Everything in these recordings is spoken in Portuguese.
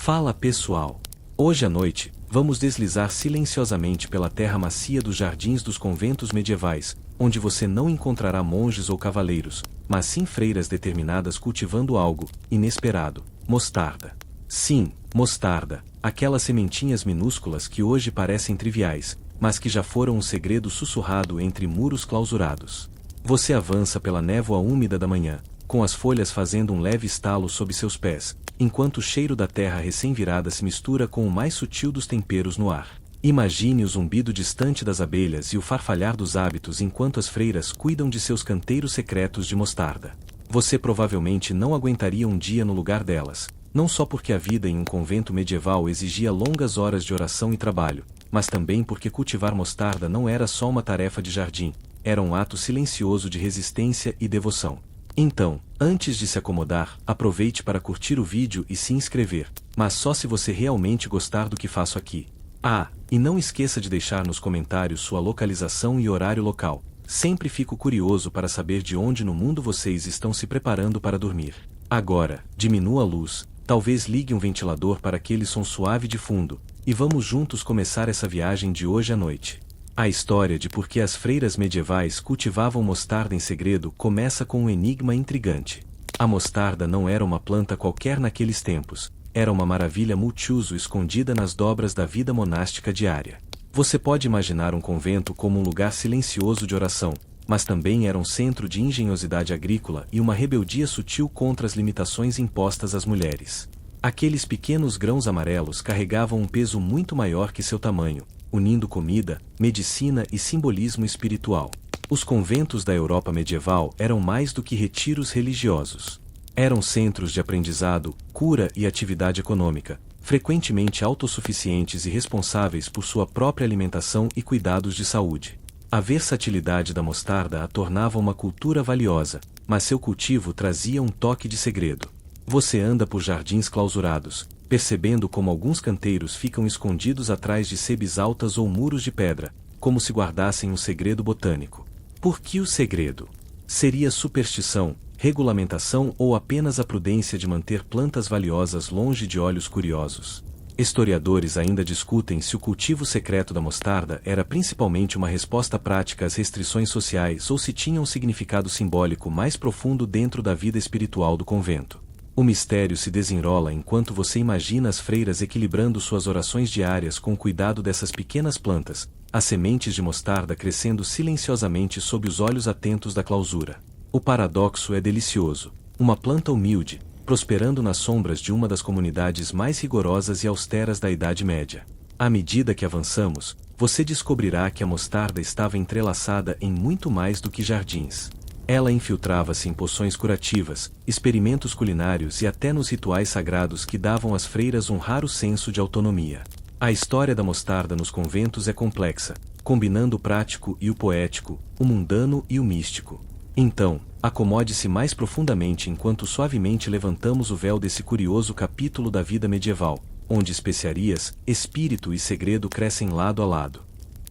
Fala pessoal! Hoje à noite, vamos deslizar silenciosamente pela terra macia dos jardins dos conventos medievais, onde você não encontrará monges ou cavaleiros, mas sim freiras determinadas cultivando algo inesperado: mostarda. Sim, mostarda, aquelas sementinhas minúsculas que hoje parecem triviais, mas que já foram um segredo sussurrado entre muros clausurados. Você avança pela névoa úmida da manhã, com as folhas fazendo um leve estalo sob seus pés, enquanto o cheiro da terra recém-virada se mistura com o mais sutil dos temperos no ar. Imagine o zumbido distante das abelhas e o farfalhar dos hábitos enquanto as freiras cuidam de seus canteiros secretos de mostarda. Você provavelmente não aguentaria um dia no lugar delas, não só porque a vida em um convento medieval exigia longas horas de oração e trabalho, mas também porque cultivar mostarda não era só uma tarefa de jardim, era um ato silencioso de resistência e devoção. Então, antes de se acomodar, aproveite para curtir o vídeo e se inscrever, mas só se você realmente gostar do que faço aqui. Ah, e não esqueça de deixar nos comentários sua localização e horário local. Sempre fico curioso para saber de onde no mundo vocês estão se preparando para dormir. Agora, diminua a luz, talvez ligue um ventilador para aquele som suave de fundo, e vamos juntos começar essa viagem de hoje à noite. A história de por que as freiras medievais cultivavam mostarda em segredo começa com um enigma intrigante. A mostarda não era uma planta qualquer naqueles tempos, era uma maravilha multiuso escondida nas dobras da vida monástica diária. Você pode imaginar um convento como um lugar silencioso de oração, mas também era um centro de engenhosidade agrícola e uma rebeldia sutil contra as limitações impostas às mulheres. Aqueles pequenos grãos amarelos carregavam um peso muito maior que seu tamanho, unindo comida, medicina e simbolismo espiritual. Os conventos da Europa medieval eram mais do que retiros religiosos. Eram centros de aprendizado, cura e atividade econômica, frequentemente autossuficientes e responsáveis por sua própria alimentação e cuidados de saúde. A versatilidade da mostarda a tornava uma cultura valiosa, mas seu cultivo trazia um toque de segredo. Você anda por jardins clausurados, percebendo como alguns canteiros ficam escondidos atrás de sebes altas ou muros de pedra, como se guardassem um segredo botânico. Por que o segredo? Seria superstição, regulamentação ou apenas a prudência de manter plantas valiosas longe de olhos curiosos? Historiadores ainda discutem se o cultivo secreto da mostarda era principalmente uma resposta prática às restrições sociais ou se tinha um significado simbólico mais profundo dentro da vida espiritual do convento. O mistério se desenrola enquanto você imagina as freiras equilibrando suas orações diárias com o cuidado dessas pequenas plantas, as sementes de mostarda crescendo silenciosamente sob os olhos atentos da clausura. O paradoxo é delicioso. Uma planta humilde, prosperando nas sombras de uma das comunidades mais rigorosas e austeras da Idade Média. À medida que avançamos, você descobrirá que a mostarda estava entrelaçada em muito mais do que jardins. Ela infiltrava-se em poções curativas, experimentos culinários e até nos rituais sagrados que davam às freiras um raro senso de autonomia. A história da mostarda nos conventos é complexa, combinando o prático e o poético, o mundano e o místico. Então, acomode-se mais profundamente enquanto suavemente levantamos o véu desse curioso capítulo da vida medieval, onde especiarias, espírito e segredo crescem lado a lado.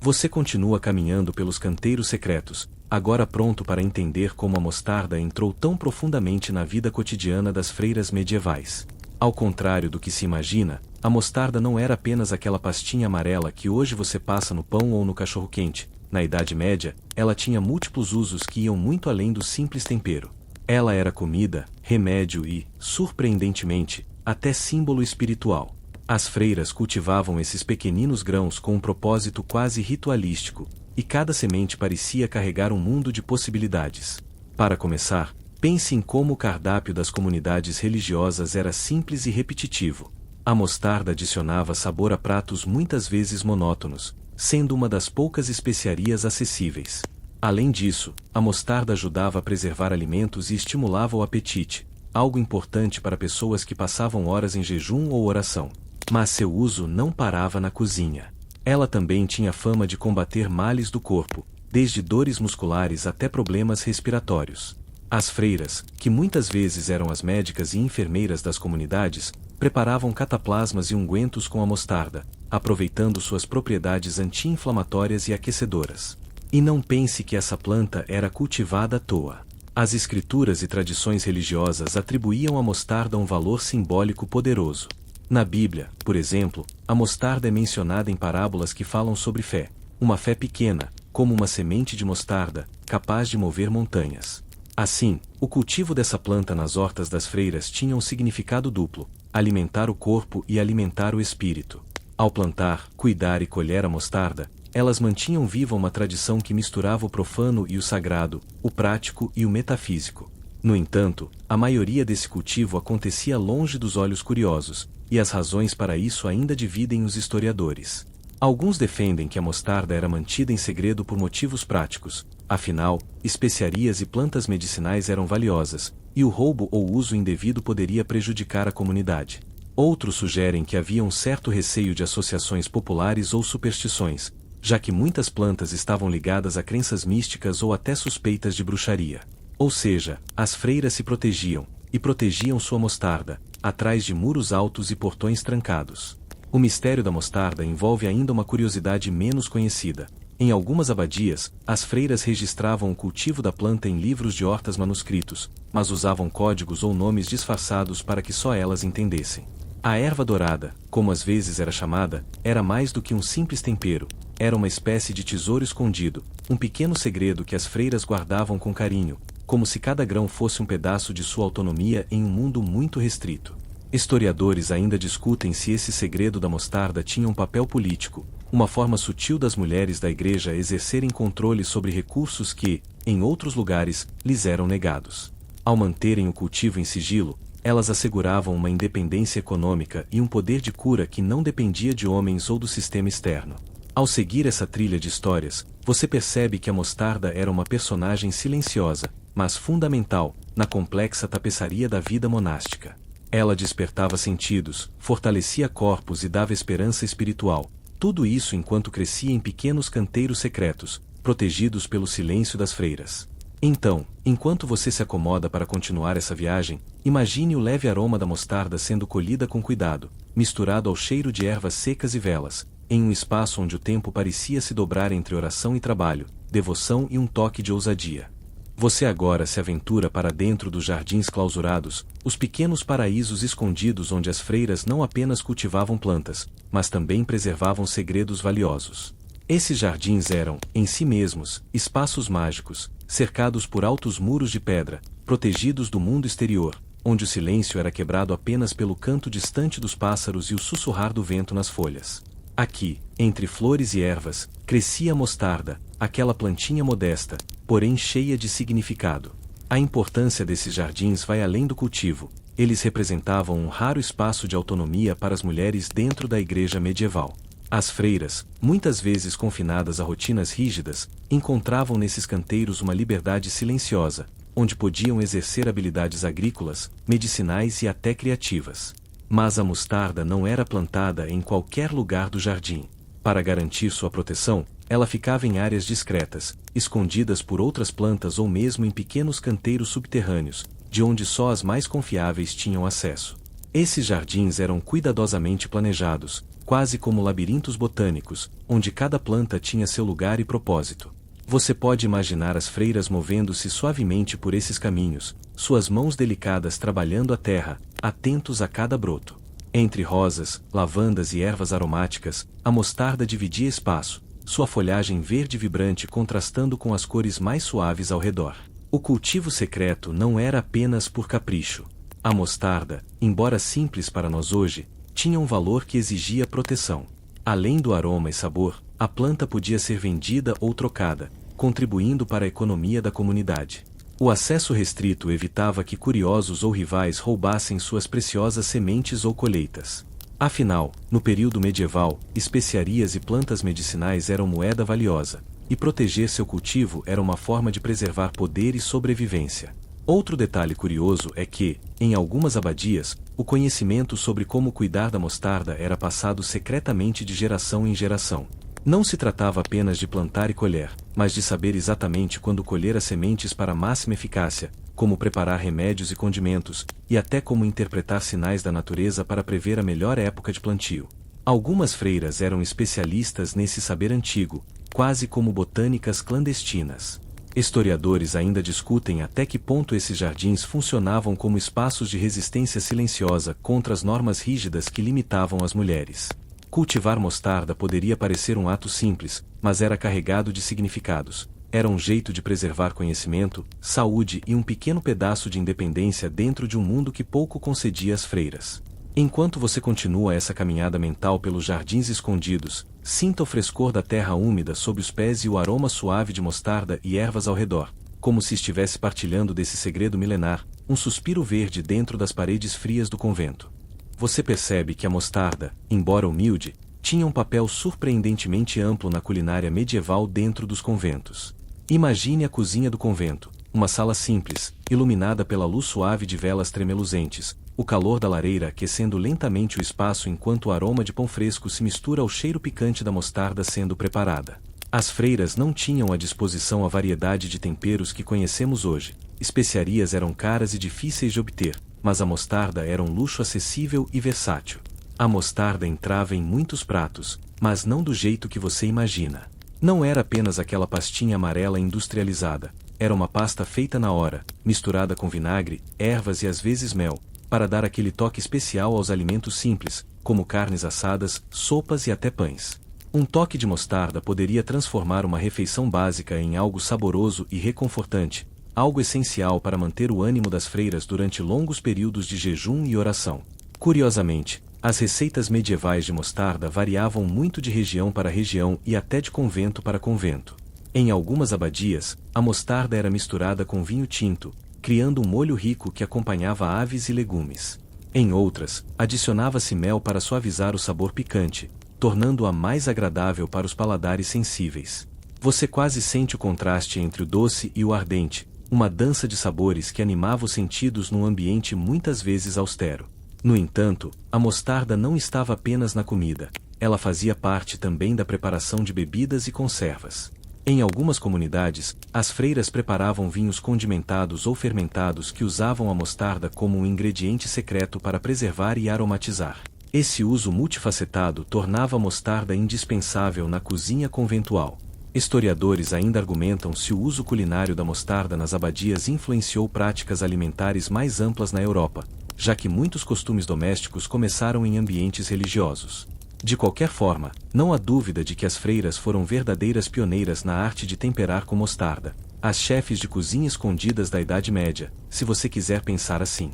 Você continua caminhando pelos canteiros secretos, agora pronto para entender como a mostarda entrou tão profundamente na vida cotidiana das freiras medievais. Ao contrário do que se imagina, a mostarda não era apenas aquela pastinha amarela que hoje você passa no pão ou no cachorro-quente. Na Idade Média, ela tinha múltiplos usos que iam muito além do simples tempero. Ela era comida, remédio e, surpreendentemente, até símbolo espiritual. As freiras cultivavam esses pequeninos grãos com um propósito quase ritualístico, e cada semente parecia carregar um mundo de possibilidades. Para começar, pense em como o cardápio das comunidades religiosas era simples e repetitivo. A mostarda adicionava sabor a pratos muitas vezes monótonos, sendo uma das poucas especiarias acessíveis. Além disso, a mostarda ajudava a preservar alimentos e estimulava o apetite, algo importante para pessoas que passavam horas em jejum ou oração. Mas seu uso não parava na cozinha. Ela também tinha fama de combater males do corpo, desde dores musculares até problemas respiratórios. As freiras, que muitas vezes eram as médicas e enfermeiras das comunidades, preparavam cataplasmas e ungüentos com a mostarda, aproveitando suas propriedades anti-inflamatórias e aquecedoras. E não pense que essa planta era cultivada à toa. As escrituras e tradições religiosas atribuíam à mostarda um valor simbólico poderoso. Na Bíblia, por exemplo, a mostarda é mencionada em parábolas que falam sobre fé, uma fé pequena, como uma semente de mostarda, capaz de mover montanhas. Assim, o cultivo dessa planta nas hortas das freiras tinha um significado duplo: alimentar o corpo e alimentar o espírito. Ao plantar, cuidar e colher a mostarda, elas mantinham viva uma tradição que misturava o profano e o sagrado, o prático e o metafísico. No entanto, a maioria desse cultivo acontecia longe dos olhos curiosos, e as razões para isso ainda dividem os historiadores. Alguns defendem que a mostarda era mantida em segredo por motivos práticos, afinal, especiarias e plantas medicinais eram valiosas, e o roubo ou uso indevido poderia prejudicar a comunidade. Outros sugerem que havia um certo receio de associações populares ou superstições, já que muitas plantas estavam ligadas a crenças místicas ou até suspeitas de bruxaria. Ou seja, as freiras se protegiam, e protegiam sua mostarda, atrás de muros altos e portões trancados. O mistério da mostarda envolve ainda uma curiosidade menos conhecida. Em algumas abadias, as freiras registravam o cultivo da planta em livros de hortas manuscritos, mas usavam códigos ou nomes disfarçados para que só elas entendessem. A erva dourada, como às vezes era chamada, era mais do que um simples tempero, era uma espécie de tesouro escondido, um pequeno segredo que as freiras guardavam com carinho, como se cada grão fosse um pedaço de sua autonomia em um mundo muito restrito. Historiadores ainda discutem se esse segredo da mostarda tinha um papel político, uma forma sutil das mulheres da igreja exercerem controle sobre recursos que, em outros lugares, lhes eram negados. Ao manterem o cultivo em sigilo, elas asseguravam uma independência econômica e um poder de cura que não dependia de homens ou do sistema externo. Ao seguir essa trilha de histórias, você percebe que a mostarda era uma personagem silenciosa, mas fundamental, na complexa tapeçaria da vida monástica. Ela despertava sentidos, fortalecia corpos e dava esperança espiritual, tudo isso enquanto crescia em pequenos canteiros secretos, protegidos pelo silêncio das freiras. Então, enquanto você se acomoda para continuar essa viagem, imagine o leve aroma da mostarda sendo colhida com cuidado, misturado ao cheiro de ervas secas e velas, em um espaço onde o tempo parecia se dobrar entre oração e trabalho, devoção e um toque de ousadia. Você agora se aventura para dentro dos jardins clausurados, os pequenos paraísos escondidos onde as freiras não apenas cultivavam plantas, mas também preservavam segredos valiosos. Esses jardins eram, em si mesmos, espaços mágicos, cercados por altos muros de pedra, protegidos do mundo exterior, onde o silêncio era quebrado apenas pelo canto distante dos pássaros e o sussurrar do vento nas folhas. Aqui, entre flores e ervas, crescia a mostarda, aquela plantinha modesta, porém cheia de significado. A importância desses jardins vai além do cultivo, eles representavam um raro espaço de autonomia para as mulheres dentro da igreja medieval. As freiras, muitas vezes confinadas a rotinas rígidas, encontravam nesses canteiros uma liberdade silenciosa, onde podiam exercer habilidades agrícolas, medicinais e até criativas. Mas a mostarda não era plantada em qualquer lugar do jardim. Para garantir sua proteção, ela ficava em áreas discretas, escondidas por outras plantas ou mesmo em pequenos canteiros subterrâneos, de onde só as mais confiáveis tinham acesso. Esses jardins eram cuidadosamente planejados, quase como labirintos botânicos, onde cada planta tinha seu lugar e propósito. Você pode imaginar as freiras movendo-se suavemente por esses caminhos, suas mãos delicadas trabalhando a terra, atentos a cada broto. Entre rosas, lavandas e ervas aromáticas, a mostarda dividia espaço, sua folhagem verde vibrante contrastando com as cores mais suaves ao redor. O cultivo secreto não era apenas por capricho. A mostarda, embora simples para nós hoje, tinha um valor que exigia proteção. Além do aroma e sabor, a planta podia ser vendida ou trocada, contribuindo para a economia da comunidade. O acesso restrito evitava que curiosos ou rivais roubassem suas preciosas sementes ou colheitas. Afinal, no período medieval, especiarias e plantas medicinais eram moeda valiosa, e proteger seu cultivo era uma forma de preservar poder e sobrevivência. Outro detalhe curioso é que, em algumas abadias, o conhecimento sobre como cuidar da mostarda era passado secretamente de geração em geração. Não se tratava apenas de plantar e colher, mas de saber exatamente quando colher as sementes para máxima eficácia, como preparar remédios e condimentos, e até como interpretar sinais da natureza para prever a melhor época de plantio. Algumas freiras eram especialistas nesse saber antigo, quase como botânicas clandestinas. Historiadores ainda discutem até que ponto esses jardins funcionavam como espaços de resistência silenciosa contra as normas rígidas que limitavam as mulheres. Cultivar mostarda poderia parecer um ato simples, mas era carregado de significados. Era um jeito de preservar conhecimento, saúde e um pequeno pedaço de independência dentro de um mundo que pouco concedia às freiras. Enquanto você continua essa caminhada mental pelos jardins escondidos, sinta o frescor da terra úmida sob os pés e o aroma suave de mostarda e ervas ao redor, como se estivesse partilhando desse segredo milenar, um suspiro verde dentro das paredes frias do convento. Você percebe que a mostarda, embora humilde, tinha um papel surpreendentemente amplo na culinária medieval dentro dos conventos. Imagine a cozinha do convento, uma sala simples, iluminada pela luz suave de velas tremeluzentes, o calor da lareira aquecendo lentamente o espaço enquanto o aroma de pão fresco se mistura ao cheiro picante da mostarda sendo preparada. As freiras não tinham à disposição a variedade de temperos que conhecemos hoje. Especiarias eram caras e difíceis de obter, mas a mostarda era um luxo acessível e versátil. A mostarda entrava em muitos pratos, mas não do jeito que você imagina. Não era apenas aquela pastinha amarela industrializada, era uma pasta feita na hora, misturada com vinagre, ervas e às vezes mel, para dar aquele toque especial aos alimentos simples, como carnes assadas, sopas e até pães. Um toque de mostarda poderia transformar uma refeição básica em algo saboroso e reconfortante, algo essencial para manter o ânimo das freiras durante longos períodos de jejum e oração. Curiosamente, as receitas medievais de mostarda variavam muito de região para região e até de convento para convento. Em algumas abadias, a mostarda era misturada com vinho tinto, criando um molho rico que acompanhava aves e legumes. Em outras, adicionava-se mel para suavizar o sabor picante, tornando-a mais agradável para os paladares sensíveis. Você quase sente o contraste entre o doce e o ardente, uma dança de sabores que animava os sentidos num ambiente muitas vezes austero. No entanto, a mostarda não estava apenas na comida, ela fazia parte também da preparação de bebidas e conservas. Em algumas comunidades, as freiras preparavam vinhos condimentados ou fermentados que usavam a mostarda como um ingrediente secreto para preservar e aromatizar. Esse uso multifacetado tornava a mostarda indispensável na cozinha conventual. Historiadores ainda argumentam se o uso culinário da mostarda nas abadias influenciou práticas alimentares mais amplas na Europa, já que muitos costumes domésticos começaram em ambientes religiosos. De qualquer forma, não há dúvida de que as freiras foram verdadeiras pioneiras na arte de temperar com mostarda, as chefes de cozinha escondidas da Idade Média, se você quiser pensar assim.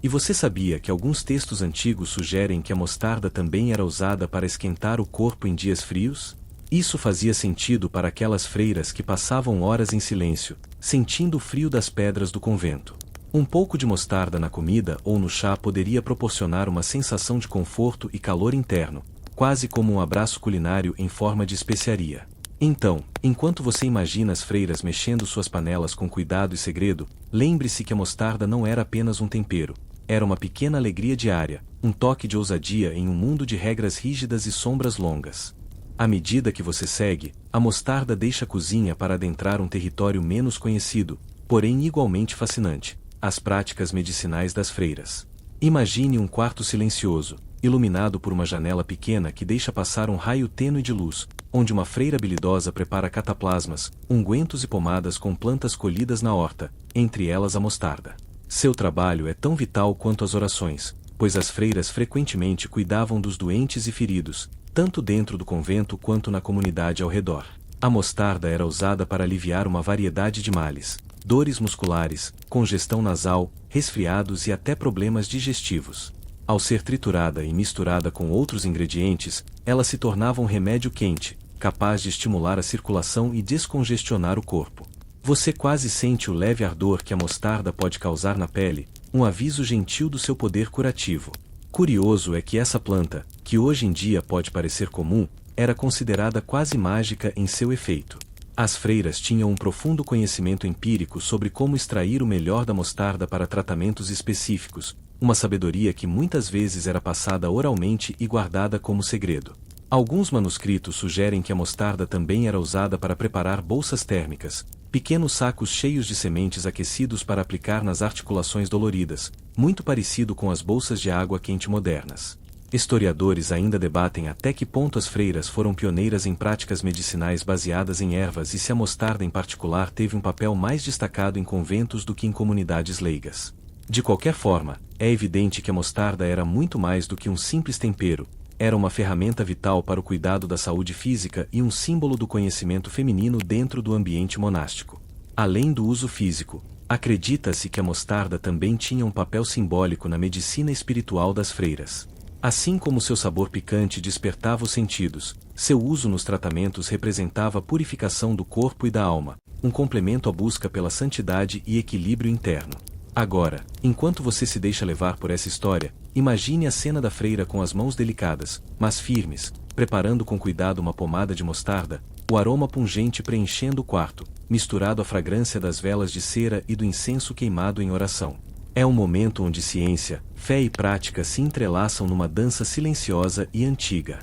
E você sabia que alguns textos antigos sugerem que a mostarda também era usada para esquentar o corpo em dias frios? Isso fazia sentido para aquelas freiras que passavam horas em silêncio, sentindo o frio das pedras do convento. Um pouco de mostarda na comida ou no chá poderia proporcionar uma sensação de conforto e calor interno, quase como um abraço culinário em forma de especiaria. Então, enquanto você imagina as freiras mexendo suas panelas com cuidado e segredo, lembre-se que a mostarda não era apenas um tempero, era uma pequena alegria diária, um toque de ousadia em um mundo de regras rígidas e sombras longas. À medida que você segue, a mostarda deixa a cozinha para adentrar um território menos conhecido, porém igualmente fascinante. As práticas medicinais das freiras. Imagine um quarto silencioso, iluminado por uma janela pequena que deixa passar um raio tênue de luz, onde uma freira habilidosa prepara cataplasmas, ungüentos e pomadas com plantas colhidas na horta, entre elas a mostarda. Seu trabalho é tão vital quanto as orações, pois as freiras frequentemente cuidavam dos doentes e feridos, tanto dentro do convento quanto na comunidade ao redor. A mostarda era usada para aliviar uma variedade de males, dores musculares, congestão nasal, resfriados e até problemas digestivos. Ao ser triturada e misturada com outros ingredientes, ela se tornava um remédio quente, capaz de estimular a circulação e descongestionar o corpo. Você quase sente o leve ardor que a mostarda pode causar na pele, um aviso gentil do seu poder curativo. Curioso é que essa planta, que hoje em dia pode parecer comum, era considerada quase mágica em seu efeito. As freiras tinham um profundo conhecimento empírico sobre como extrair o melhor da mostarda para tratamentos específicos, uma sabedoria que muitas vezes era passada oralmente e guardada como segredo. Alguns manuscritos sugerem que a mostarda também era usada para preparar bolsas térmicas, pequenos sacos cheios de sementes aquecidos para aplicar nas articulações doloridas, muito parecido com as bolsas de água quente modernas. Historiadores ainda debatem até que ponto as freiras foram pioneiras em práticas medicinais baseadas em ervas e se a mostarda em particular teve um papel mais destacado em conventos do que em comunidades leigas. De qualquer forma, é evidente que a mostarda era muito mais do que um simples tempero, era uma ferramenta vital para o cuidado da saúde física e um símbolo do conhecimento feminino dentro do ambiente monástico. Além do uso físico, acredita-se que a mostarda também tinha um papel simbólico na medicina espiritual das freiras. Assim como seu sabor picante despertava os sentidos, seu uso nos tratamentos representava a purificação do corpo e da alma, um complemento à busca pela santidade e equilíbrio interno. Agora, enquanto você se deixa levar por essa história, imagine a cena da freira com as mãos delicadas, mas firmes, preparando com cuidado uma pomada de mostarda, o aroma pungente preenchendo o quarto, misturado à fragrância das velas de cera e do incenso queimado em oração. É um momento onde ciência, fé e prática se entrelaçam numa dança silenciosa e antiga.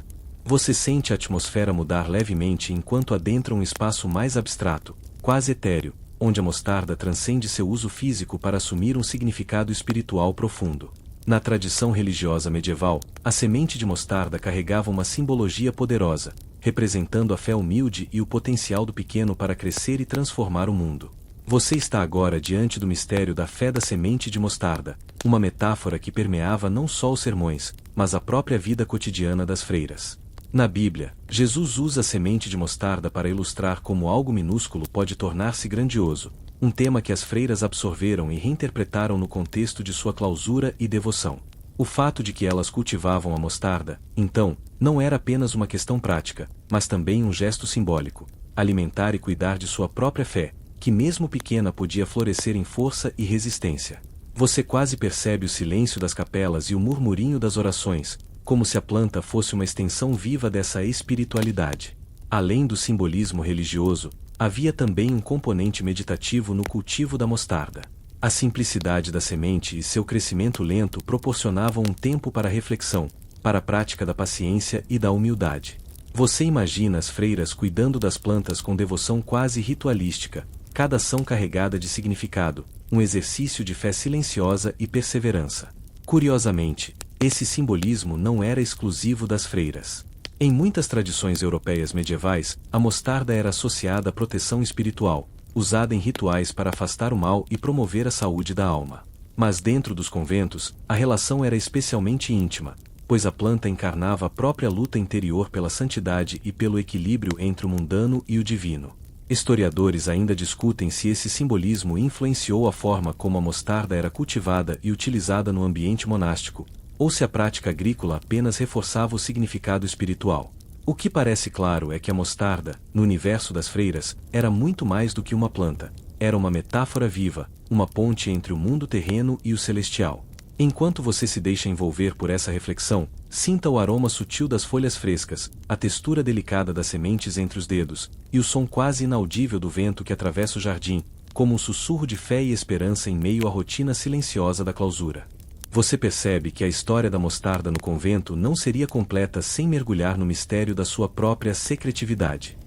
Você sente a atmosfera mudar levemente enquanto adentra um espaço mais abstrato, quase etéreo, onde a mostarda transcende seu uso físico para assumir um significado espiritual profundo. Na tradição religiosa medieval, a semente de mostarda carregava uma simbologia poderosa, representando a fé humilde e o potencial do pequeno para crescer e transformar o mundo. Você está agora diante do mistério da fé da semente de mostarda, uma metáfora que permeava não só os sermões, mas a própria vida cotidiana das freiras. Na Bíblia, Jesus usa a semente de mostarda para ilustrar como algo minúsculo pode tornar-se grandioso, um tema que as freiras absorveram e reinterpretaram no contexto de sua clausura e devoção. O fato de que elas cultivavam a mostarda, então, não era apenas uma questão prática, mas também um gesto simbólico: alimentar e cuidar de sua própria fé, que mesmo pequena podia florescer em força e resistência. Você quase percebe o silêncio das capelas e o murmurinho das orações, como se a planta fosse uma extensão viva dessa espiritualidade. Além do simbolismo religioso, havia também um componente meditativo no cultivo da mostarda. A simplicidade da semente e seu crescimento lento proporcionavam um tempo para a reflexão, para a prática da paciência e da humildade. Você imagina as freiras cuidando das plantas com devoção quase ritualística, cada ação carregada de significado, um exercício de fé silenciosa e perseverança. Curiosamente, esse simbolismo não era exclusivo das freiras. Em muitas tradições europeias medievais, a mostarda era associada à proteção espiritual, usada em rituais para afastar o mal e promover a saúde da alma. Mas dentro dos conventos, a relação era especialmente íntima, pois a planta encarnava a própria luta interior pela santidade e pelo equilíbrio entre o mundano e o divino. Historiadores ainda discutem se esse simbolismo influenciou a forma como a mostarda era cultivada e utilizada no ambiente monástico, ou se a prática agrícola apenas reforçava o significado espiritual. O que parece claro é que a mostarda, no universo das freiras, era muito mais do que uma planta, era uma metáfora viva, uma ponte entre o mundo terreno e o celestial. Enquanto você se deixa envolver por essa reflexão, sinta o aroma sutil das folhas frescas, a textura delicada das sementes entre os dedos, e o som quase inaudível do vento que atravessa o jardim, como um sussurro de fé e esperança em meio à rotina silenciosa da clausura. Você percebe que a história da mostarda no convento não seria completa sem mergulhar no mistério da sua própria secretividade.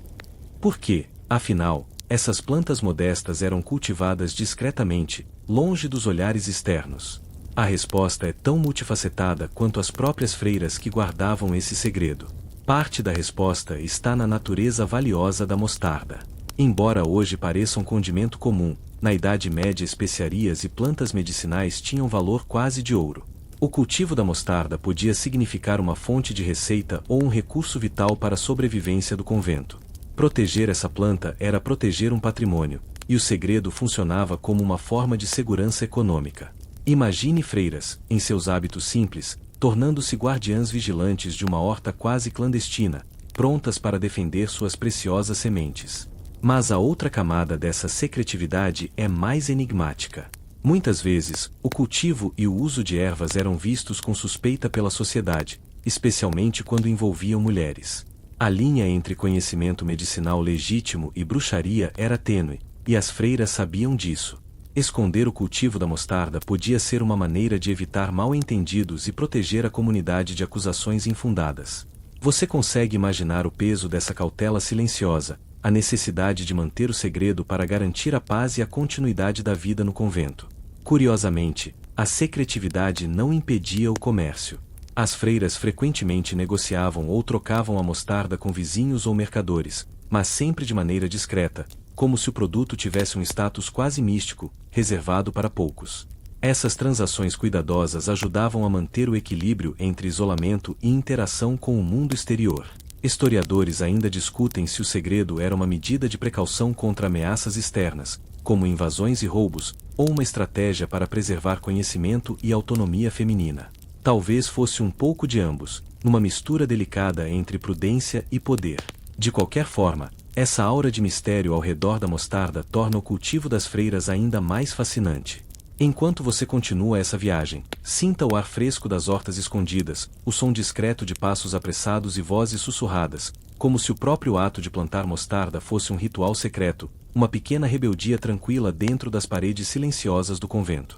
Por quê, afinal, essas plantas modestas eram cultivadas discretamente, longe dos olhares externos? A resposta é tão multifacetada quanto as próprias freiras que guardavam esse segredo. Parte da resposta está na natureza valiosa da mostarda. Embora hoje pareça um condimento comum, na Idade Média especiarias e plantas medicinais tinham valor quase de ouro. O cultivo da mostarda podia significar uma fonte de receita ou um recurso vital para a sobrevivência do convento. Proteger essa planta era proteger um patrimônio, e o segredo funcionava como uma forma de segurança econômica. Imagine freiras, em seus hábitos simples, tornando-se guardiãs vigilantes de uma horta quase clandestina, prontas para defender suas preciosas sementes. Mas a outra camada dessa secretividade é mais enigmática. Muitas vezes, o cultivo e o uso de ervas eram vistos com suspeita pela sociedade, especialmente quando envolviam mulheres. A linha entre conhecimento medicinal legítimo e bruxaria era tênue, e as freiras sabiam disso. Esconder o cultivo da mostarda podia ser uma maneira de evitar mal-entendidos e proteger a comunidade de acusações infundadas. Você consegue imaginar o peso dessa cautela silenciosa, a necessidade de manter o segredo para garantir a paz e a continuidade da vida no convento. Curiosamente, a secretividade não impedia o comércio. As freiras frequentemente negociavam ou trocavam a mostarda com vizinhos ou mercadores, mas sempre de maneira discreta, como se o produto tivesse um status quase místico, reservado para poucos. Essas transações cuidadosas ajudavam a manter o equilíbrio entre isolamento e interação com o mundo exterior. Historiadores ainda discutem se o segredo era uma medida de precaução contra ameaças externas, como invasões e roubos, ou uma estratégia para preservar conhecimento e autonomia feminina. Talvez fosse um pouco de ambos, numa mistura delicada entre prudência e poder. De qualquer forma, essa aura de mistério ao redor da mostarda torna o cultivo das freiras ainda mais fascinante. Enquanto você continua essa viagem, sinta o ar fresco das hortas escondidas, o som discreto de passos apressados e vozes sussurradas, como se o próprio ato de plantar mostarda fosse um ritual secreto, uma pequena rebeldia tranquila dentro das paredes silenciosas do convento.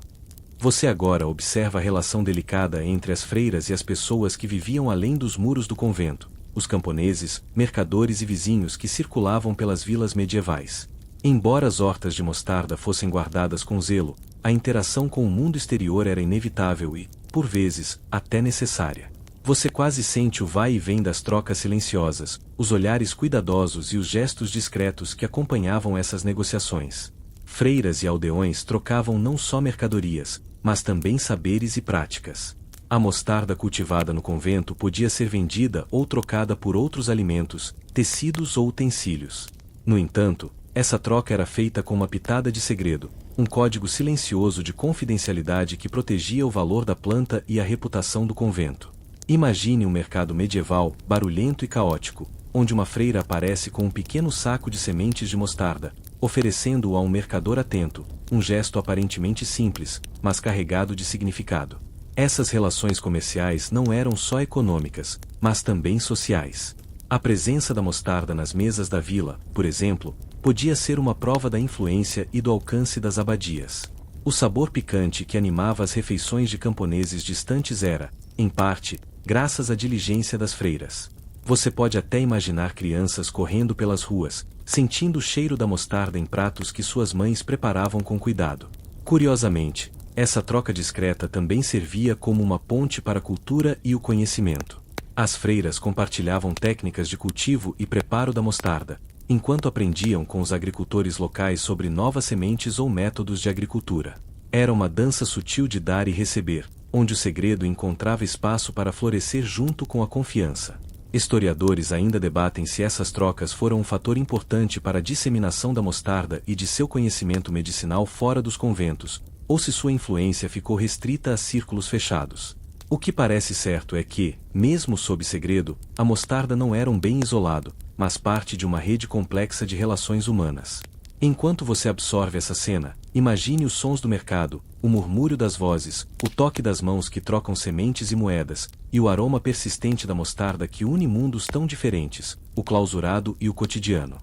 Você agora observa a relação delicada entre as freiras e as pessoas que viviam além dos muros do convento, os camponeses, mercadores e vizinhos que circulavam pelas vilas medievais. Embora as hortas de mostarda fossem guardadas com zelo, a interação com o mundo exterior era inevitável e, por vezes, até necessária. Você quase sente o vai e vem das trocas silenciosas, os olhares cuidadosos e os gestos discretos que acompanhavam essas negociações. Freiras e aldeões trocavam não só mercadorias, mas também saberes e práticas. A mostarda cultivada no convento podia ser vendida ou trocada por outros alimentos, tecidos ou utensílios. No entanto, essa troca era feita com uma pitada de segredo, um código silencioso de confidencialidade que protegia o valor da planta e a reputação do convento. Imagine um mercado medieval, barulhento e caótico, onde uma freira aparece com um pequeno saco de sementes de mostarda, oferecendo-o a um mercador atento, um gesto aparentemente simples, mas carregado de significado. Essas relações comerciais não eram só econômicas, mas também sociais. A presença da mostarda nas mesas da vila, por exemplo, podia ser uma prova da influência e do alcance das abadias. O sabor picante que animava as refeições de camponeses distantes era, em parte, graças à diligência das freiras. Você pode até imaginar crianças correndo pelas ruas, sentindo o cheiro da mostarda em pratos que suas mães preparavam com cuidado. Curiosamente, essa troca discreta também servia como uma ponte para a cultura e o conhecimento. As freiras compartilhavam técnicas de cultivo e preparo da mostarda, enquanto aprendiam com os agricultores locais sobre novas sementes ou métodos de agricultura. Era uma dança sutil de dar e receber, onde o segredo encontrava espaço para florescer junto com a confiança. Historiadores ainda debatem se essas trocas foram um fator importante para a disseminação da mostarda e de seu conhecimento medicinal fora dos conventos, ou se sua influência ficou restrita a círculos fechados. O que parece certo é que, mesmo sob segredo, a mostarda não era um bem isolado, mas parte de uma rede complexa de relações humanas. Enquanto você absorve essa cena, imagine os sons do mercado, o murmúrio das vozes, o toque das mãos que trocam sementes e moedas, e o aroma persistente da mostarda que une mundos tão diferentes, o clausurado e o cotidiano.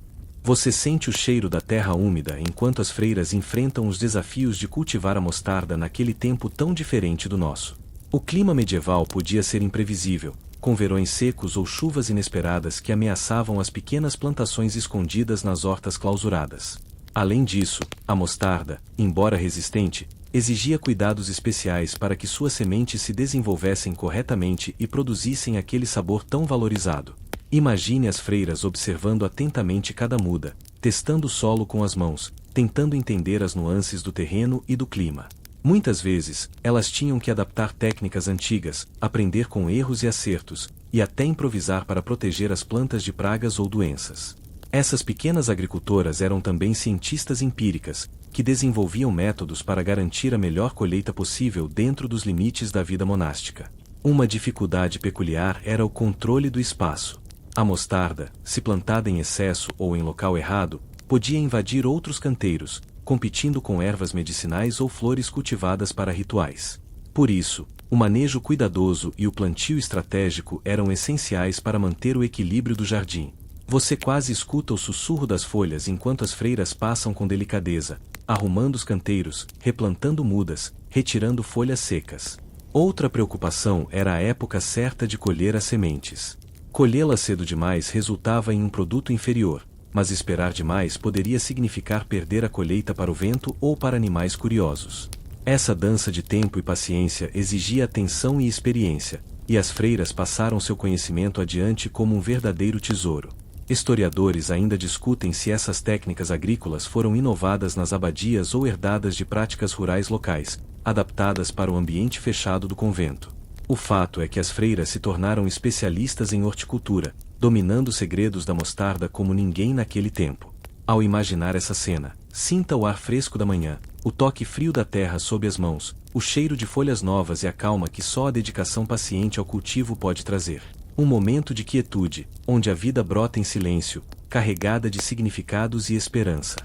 Você sente o cheiro da terra úmida enquanto as freiras enfrentam os desafios de cultivar a mostarda naquele tempo tão diferente do nosso. O clima medieval podia ser imprevisível, com verões secos ou chuvas inesperadas que ameaçavam as pequenas plantações escondidas nas hortas clausuradas. Além disso, a mostarda, embora resistente, exigia cuidados especiais para que suas sementes se desenvolvessem corretamente e produzissem aquele sabor tão valorizado. Imagine as freiras observando atentamente cada muda, testando o solo com as mãos, tentando entender as nuances do terreno e do clima. Muitas vezes, elas tinham que adaptar técnicas antigas, aprender com erros e acertos, e até improvisar para proteger as plantas de pragas ou doenças. Essas pequenas agricultoras eram também cientistas empíricas, que desenvolviam métodos para garantir a melhor colheita possível dentro dos limites da vida monástica. Uma dificuldade peculiar era o controle do espaço. A mostarda, se plantada em excesso ou em local errado, podia invadir outros canteiros, competindo com ervas medicinais ou flores cultivadas para rituais. Por isso, o manejo cuidadoso e o plantio estratégico eram essenciais para manter o equilíbrio do jardim. Você quase escuta o sussurro das folhas enquanto as freiras passam com delicadeza, arrumando os canteiros, replantando mudas, retirando folhas secas. Outra preocupação era a época certa de colher as sementes. Colhê-las cedo demais resultava em um produto inferior, mas esperar demais poderia significar perder a colheita para o vento ou para animais curiosos. Essa dança de tempo e paciência exigia atenção e experiência, e as freiras passaram seu conhecimento adiante como um verdadeiro tesouro. Historiadores ainda discutem se essas técnicas agrícolas foram inovadas nas abadias ou herdadas de práticas rurais locais, adaptadas para o ambiente fechado do convento. O fato é que as freiras se tornaram especialistas em horticultura, dominando os segredos da mostarda como ninguém naquele tempo. Ao imaginar essa cena, sinta o ar fresco da manhã, o toque frio da terra sob as mãos, o cheiro de folhas novas e a calma que só a dedicação paciente ao cultivo pode trazer. Um momento de quietude, onde a vida brota em silêncio, carregada de significados e esperança.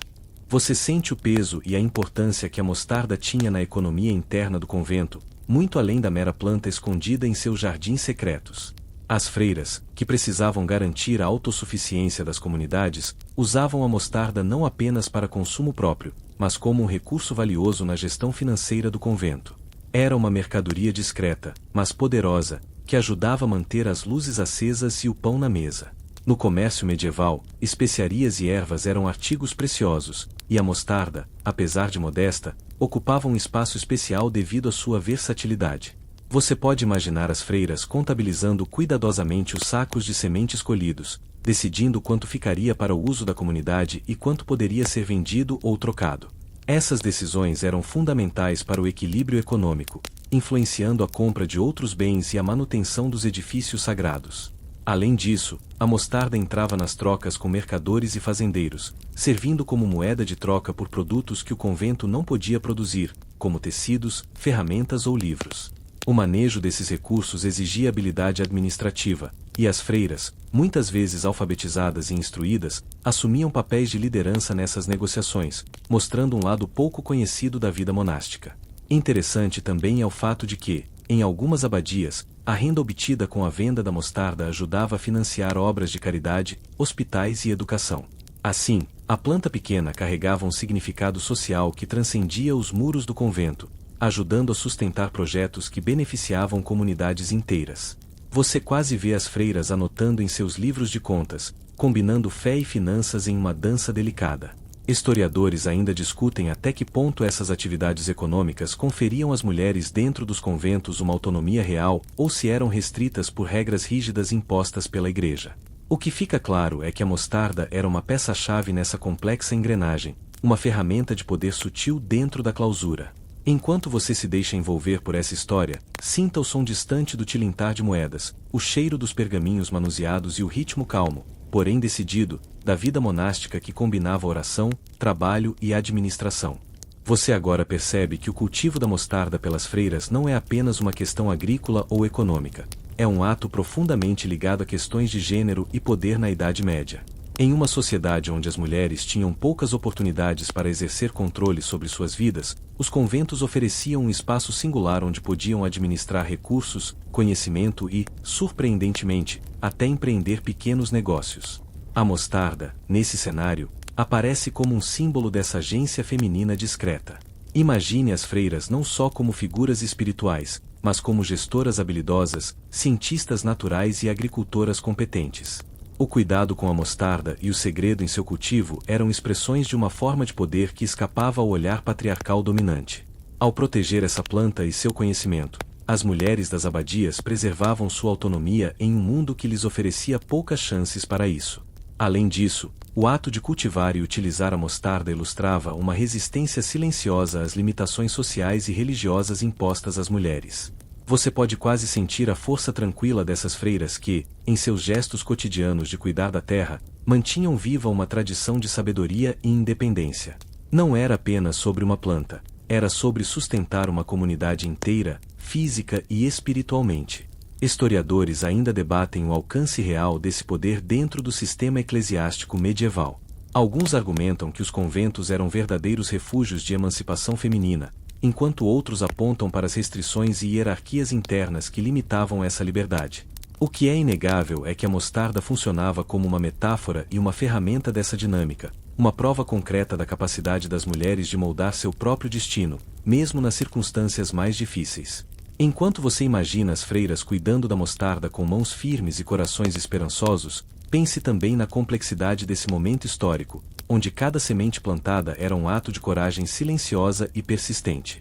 Você sente o peso e a importância que a mostarda tinha na economia interna do convento, muito além da mera planta escondida em seus jardins secretos. As freiras, que precisavam garantir a autossuficiência das comunidades, usavam a mostarda não apenas para consumo próprio, mas como um recurso valioso na gestão financeira do convento. Era uma mercadoria discreta, mas poderosa, que ajudava a manter as luzes acesas e o pão na mesa. No comércio medieval, especiarias e ervas eram artigos preciosos, e a mostarda, apesar de modesta, ocupava um espaço especial devido à sua versatilidade. Você pode imaginar as freiras contabilizando cuidadosamente os sacos de sementes colhidos, decidindo quanto ficaria para o uso da comunidade e quanto poderia ser vendido ou trocado. Essas decisões eram fundamentais para o equilíbrio econômico, influenciando a compra de outros bens e a manutenção dos edifícios sagrados. Além disso, a mostarda entrava nas trocas com mercadores e fazendeiros, servindo como moeda de troca por produtos que o convento não podia produzir, como tecidos, ferramentas ou livros. O manejo desses recursos exigia habilidade administrativa, e as freiras, muitas vezes alfabetizadas e instruídas, assumiam papéis de liderança nessas negociações, mostrando um lado pouco conhecido da vida monástica. Interessante também é o fato de que, em algumas abadias, a renda obtida com a venda da mostarda ajudava a financiar obras de caridade, hospitais e educação. Assim, a planta pequena carregava um significado social que transcendia os muros do convento, ajudando a sustentar projetos que beneficiavam comunidades inteiras. Você quase vê as freiras anotando em seus livros de contas, combinando fé e finanças em uma dança delicada. Historiadores ainda discutem até que ponto essas atividades econômicas conferiam às mulheres dentro dos conventos uma autonomia real ou se eram restritas por regras rígidas impostas pela Igreja. O que fica claro é que a mostarda era uma peça-chave nessa complexa engrenagem, uma ferramenta de poder sutil dentro da clausura. Enquanto você se deixa envolver por essa história, sinta o som distante do tilintar de moedas, o cheiro dos pergaminhos manuseados e o ritmo calmo, porém decidido, da vida monástica que combinava oração, trabalho e administração. Você agora percebe que o cultivo da mostarda pelas freiras não é apenas uma questão agrícola ou econômica. É um ato profundamente ligado a questões de gênero e poder na Idade Média. Em uma sociedade onde as mulheres tinham poucas oportunidades para exercer controle sobre suas vidas, os conventos ofereciam um espaço singular onde podiam administrar recursos, conhecimento e, surpreendentemente, até empreender pequenos negócios. A mostarda, nesse cenário, aparece como um símbolo dessa agência feminina discreta. Imagine as freiras não só como figuras espirituais, mas como gestoras habilidosas, cientistas naturais e agricultoras competentes. O cuidado com a mostarda e o segredo em seu cultivo eram expressões de uma forma de poder que escapava ao olhar patriarcal dominante. Ao proteger essa planta e seu conhecimento, as mulheres das abadias preservavam sua autonomia em um mundo que lhes oferecia poucas chances para isso. Além disso, o ato de cultivar e utilizar a mostarda ilustrava uma resistência silenciosa às limitações sociais e religiosas impostas às mulheres. Você pode quase sentir a força tranquila dessas freiras que, em seus gestos cotidianos de cuidar da terra, mantinham viva uma tradição de sabedoria e independência. Não era apenas sobre uma planta, era sobre sustentar uma comunidade inteira, física e espiritualmente. Historiadores ainda debatem o alcance real desse poder dentro do sistema eclesiástico medieval. Alguns argumentam que os conventos eram verdadeiros refúgios de emancipação feminina, enquanto outros apontam para as restrições e hierarquias internas que limitavam essa liberdade. O que é inegável é que a mostarda funcionava como uma metáfora e uma ferramenta dessa dinâmica, uma prova concreta da capacidade das mulheres de moldar seu próprio destino, mesmo nas circunstâncias mais difíceis. Enquanto você imagina as freiras cuidando da mostarda com mãos firmes e corações esperançosos, pense também na complexidade desse momento histórico, onde cada semente plantada era um ato de coragem silenciosa e persistente.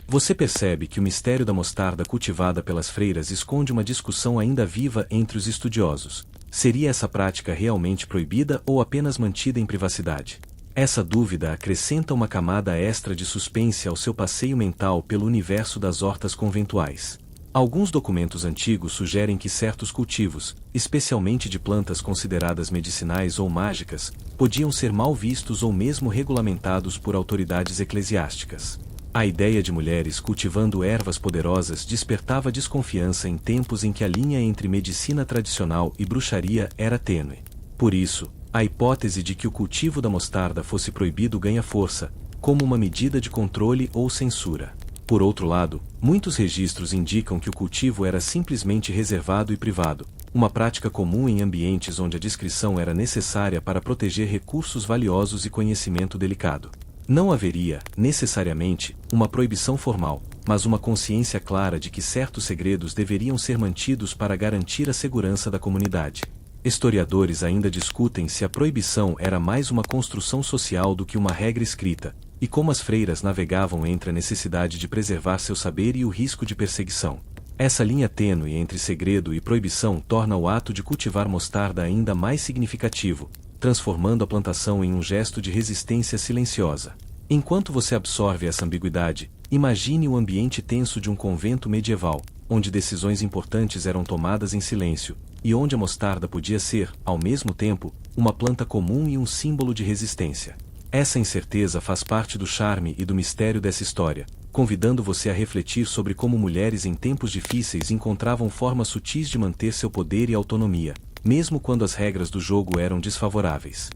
Você percebe que o mistério da mostarda cultivada pelas freiras esconde uma discussão ainda viva entre os estudiosos. Seria essa prática realmente proibida ou apenas mantida em privacidade? Essa dúvida acrescenta uma camada extra de suspense ao seu passeio mental pelo universo das hortas conventuais. Alguns documentos antigos sugerem que certos cultivos, especialmente de plantas consideradas medicinais ou mágicas, podiam ser mal vistos ou mesmo regulamentados por autoridades eclesiásticas. A ideia de mulheres cultivando ervas poderosas despertava desconfiança em tempos em que a linha entre medicina tradicional e bruxaria era tênue. Por isso, a hipótese de que o cultivo da mostarda fosse proibido ganha força, como uma medida de controle ou censura. Por outro lado, muitos registros indicam que o cultivo era simplesmente reservado e privado, uma prática comum em ambientes onde a discrição era necessária para proteger recursos valiosos e conhecimento delicado. Não haveria, necessariamente, uma proibição formal, mas uma consciência clara de que certos segredos deveriam ser mantidos para garantir a segurança da comunidade. Historiadores ainda discutem se a proibição era mais uma construção social do que uma regra escrita, e como as freiras navegavam entre a necessidade de preservar seu saber e o risco de perseguição. Essa linha tênue entre segredo e proibição torna o ato de cultivar mostarda ainda mais significativo, transformando a plantação em um gesto de resistência silenciosa. Enquanto você absorve essa ambiguidade, imagine o ambiente tenso de um convento medieval, onde decisões importantes eram tomadas em silêncio, e onde a mostarda podia ser, ao mesmo tempo, uma planta comum e um símbolo de resistência. Essa incerteza faz parte do charme e do mistério dessa história, convidando você a refletir sobre como mulheres em tempos difíceis encontravam formas sutis de manter seu poder e autonomia, mesmo quando as regras do jogo eram desfavoráveis.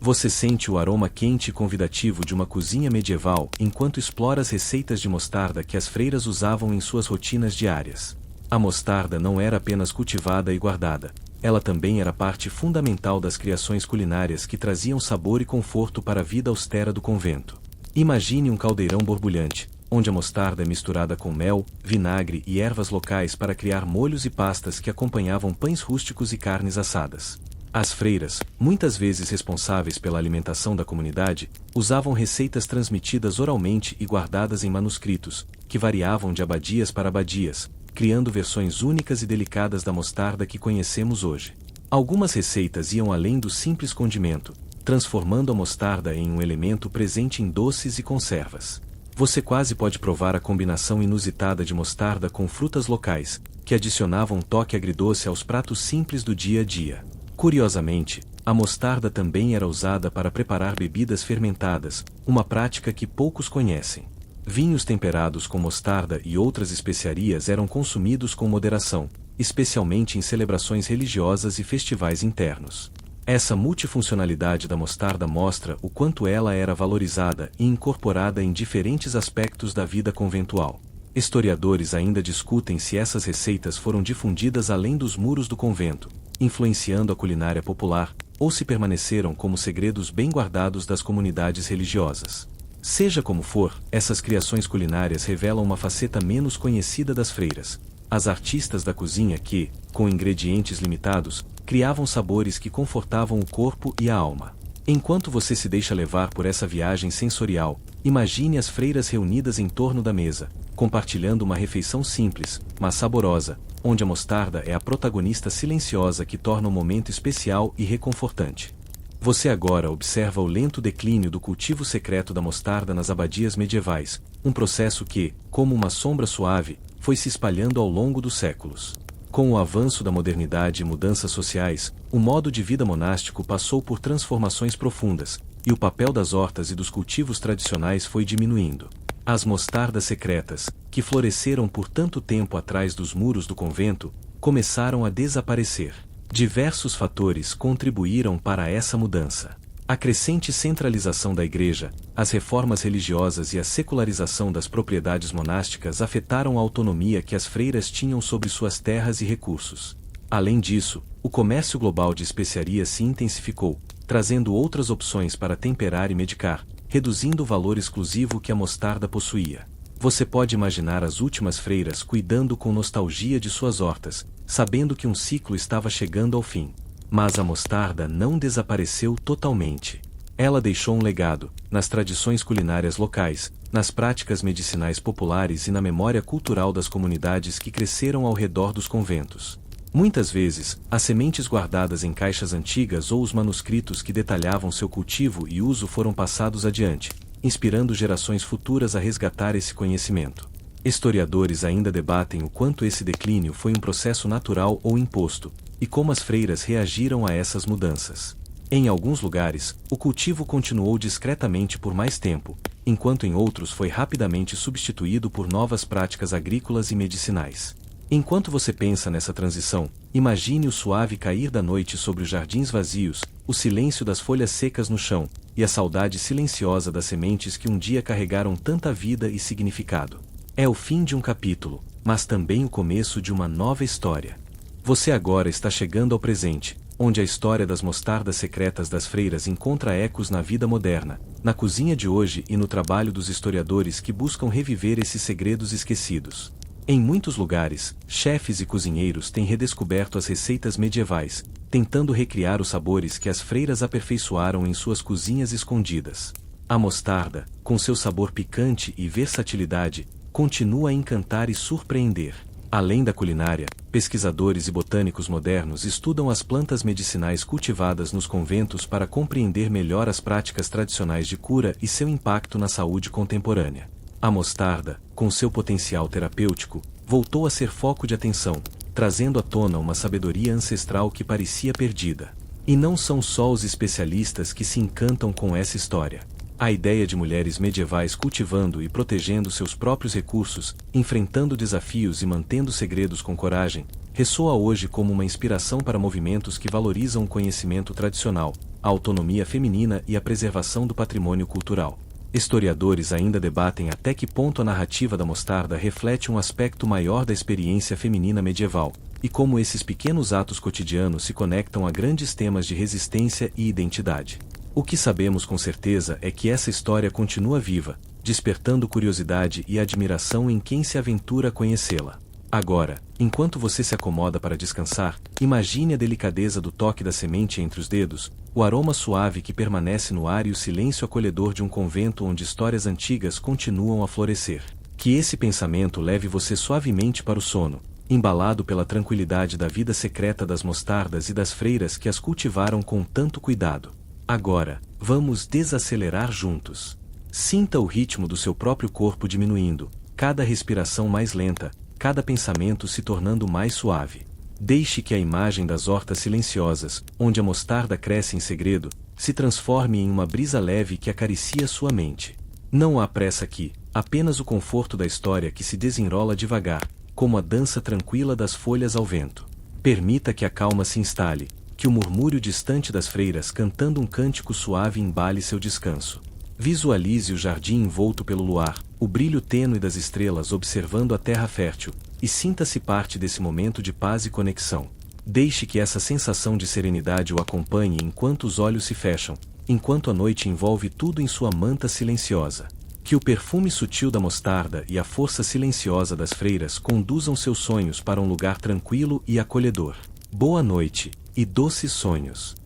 Você sente o aroma quente e convidativo de uma cozinha medieval enquanto explora as receitas de mostarda que as freiras usavam em suas rotinas diárias. A mostarda não era apenas cultivada e guardada, ela também era parte fundamental das criações culinárias que traziam sabor e conforto para a vida austera do convento. Imagine um caldeirão borbulhante, onde a mostarda é misturada com mel, vinagre e ervas locais para criar molhos e pastas que acompanhavam pães rústicos e carnes assadas. As freiras, muitas vezes responsáveis pela alimentação da comunidade, usavam receitas transmitidas oralmente e guardadas em manuscritos, que variavam de abadias para abadias, criando versões únicas e delicadas da mostarda que conhecemos hoje. Algumas receitas iam além do simples condimento, transformando a mostarda em um elemento presente em doces e conservas. Você quase pode provar a combinação inusitada de mostarda com frutas locais, que adicionavam um toque agridoce aos pratos simples do dia a dia. Curiosamente, a mostarda também era usada para preparar bebidas fermentadas, uma prática que poucos conhecem. Vinhos temperados com mostarda e outras especiarias eram consumidos com moderação, especialmente em celebrações religiosas e festivais internos. Essa multifuncionalidade da mostarda mostra o quanto ela era valorizada e incorporada em diferentes aspectos da vida conventual. Historiadores ainda discutem se essas receitas foram difundidas além dos muros do convento, influenciando a culinária popular, ou se permaneceram como segredos bem guardados das comunidades religiosas. Seja como for, essas criações culinárias revelam uma faceta menos conhecida das freiras, as artistas da cozinha que, com ingredientes limitados, criavam sabores que confortavam o corpo e a alma. Enquanto você se deixa levar por essa viagem sensorial, imagine as freiras reunidas em torno da mesa, compartilhando uma refeição simples, mas saborosa, onde a mostarda é a protagonista silenciosa que torna o momento especial e reconfortante. Você agora observa o lento declínio do cultivo secreto da mostarda nas abadias medievais, um processo que, como uma sombra suave, foi se espalhando ao longo dos séculos. Com o avanço da modernidade e mudanças sociais, o modo de vida monástico passou por transformações profundas, e o papel das hortas e dos cultivos tradicionais foi diminuindo. As mostardas secretas, que floresceram por tanto tempo atrás dos muros do convento, começaram a desaparecer. Diversos fatores contribuíram para essa mudança. A crescente centralização da igreja, as reformas religiosas e a secularização das propriedades monásticas afetaram a autonomia que as freiras tinham sobre suas terras e recursos. Além disso, o comércio global de especiarias se intensificou, trazendo outras opções para temperar e medicar, reduzindo o valor exclusivo que a mostarda possuía. Você pode imaginar as últimas freiras cuidando com nostalgia de suas hortas, sabendo que um ciclo estava chegando ao fim. Mas a mostarda não desapareceu totalmente. Ela deixou um legado, nas tradições culinárias locais, nas práticas medicinais populares e na memória cultural das comunidades que cresceram ao redor dos conventos. Muitas vezes, as sementes guardadas em caixas antigas ou os manuscritos que detalhavam seu cultivo e uso foram passados adiante, inspirando gerações futuras a resgatar esse conhecimento. Historiadores ainda debatem o quanto esse declínio foi um processo natural ou imposto, e como as freiras reagiram a essas mudanças. Em alguns lugares, o cultivo continuou discretamente por mais tempo, enquanto em outros foi rapidamente substituído por novas práticas agrícolas e medicinais. Enquanto você pensa nessa transição, imagine o suave cair da noite sobre os jardins vazios, o silêncio das folhas secas no chão, e a saudade silenciosa das sementes que um dia carregaram tanta vida e significado. É o fim de um capítulo, mas também o começo de uma nova história. Você agora está chegando ao presente, onde a história das mostardas secretas das freiras encontra ecos na vida moderna, na cozinha de hoje e no trabalho dos historiadores que buscam reviver esses segredos esquecidos. Em muitos lugares, chefes e cozinheiros têm redescoberto as receitas medievais, tentando recriar os sabores que as freiras aperfeiçoaram em suas cozinhas escondidas. A mostarda, com seu sabor picante e versatilidade, continua a encantar e surpreender. Além da culinária, pesquisadores e botânicos modernos estudam as plantas medicinais cultivadas nos conventos para compreender melhor as práticas tradicionais de cura e seu impacto na saúde contemporânea. A mostarda, com seu potencial terapêutico, voltou a ser foco de atenção, trazendo à tona uma sabedoria ancestral que parecia perdida. E não são só os especialistas que se encantam com essa história. A ideia de mulheres medievais cultivando e protegendo seus próprios recursos, enfrentando desafios e mantendo segredos com coragem, ressoa hoje como uma inspiração para movimentos que valorizam o conhecimento tradicional, a autonomia feminina e a preservação do patrimônio cultural. Historiadores ainda debatem até que ponto a narrativa da mostarda reflete um aspecto maior da experiência feminina medieval, e como esses pequenos atos cotidianos se conectam a grandes temas de resistência e identidade. O que sabemos com certeza é que essa história continua viva, despertando curiosidade e admiração em quem se aventura a conhecê-la. Agora, enquanto você se acomoda para descansar, imagine a delicadeza do toque da semente entre os dedos, o aroma suave que permanece no ar e o silêncio acolhedor de um convento onde histórias antigas continuam a florescer. Que esse pensamento leve você suavemente para o sono, embalado pela tranquilidade da vida secreta das mostardas e das freiras que as cultivaram com tanto cuidado. Agora, vamos desacelerar juntos. Sinta o ritmo do seu próprio corpo diminuindo, cada respiração mais lenta, cada pensamento se tornando mais suave. Deixe que a imagem das hortas silenciosas, onde a mostarda cresce em segredo, se transforme em uma brisa leve que acaricia sua mente. Não há pressa aqui, apenas o conforto da história que se desenrola devagar, como a dança tranquila das folhas ao vento. Permita que a calma se instale, que o murmúrio distante das freiras cantando um cântico suave embale seu descanso. Visualize o jardim envolto pelo luar, o brilho tênue das estrelas observando a terra fértil, e sinta-se parte desse momento de paz e conexão. Deixe que essa sensação de serenidade o acompanhe enquanto os olhos se fecham, enquanto a noite envolve tudo em sua manta silenciosa. Que o perfume sutil da mostarda e a força silenciosa das freiras conduzam seus sonhos para um lugar tranquilo e acolhedor. Boa noite, e doces sonhos.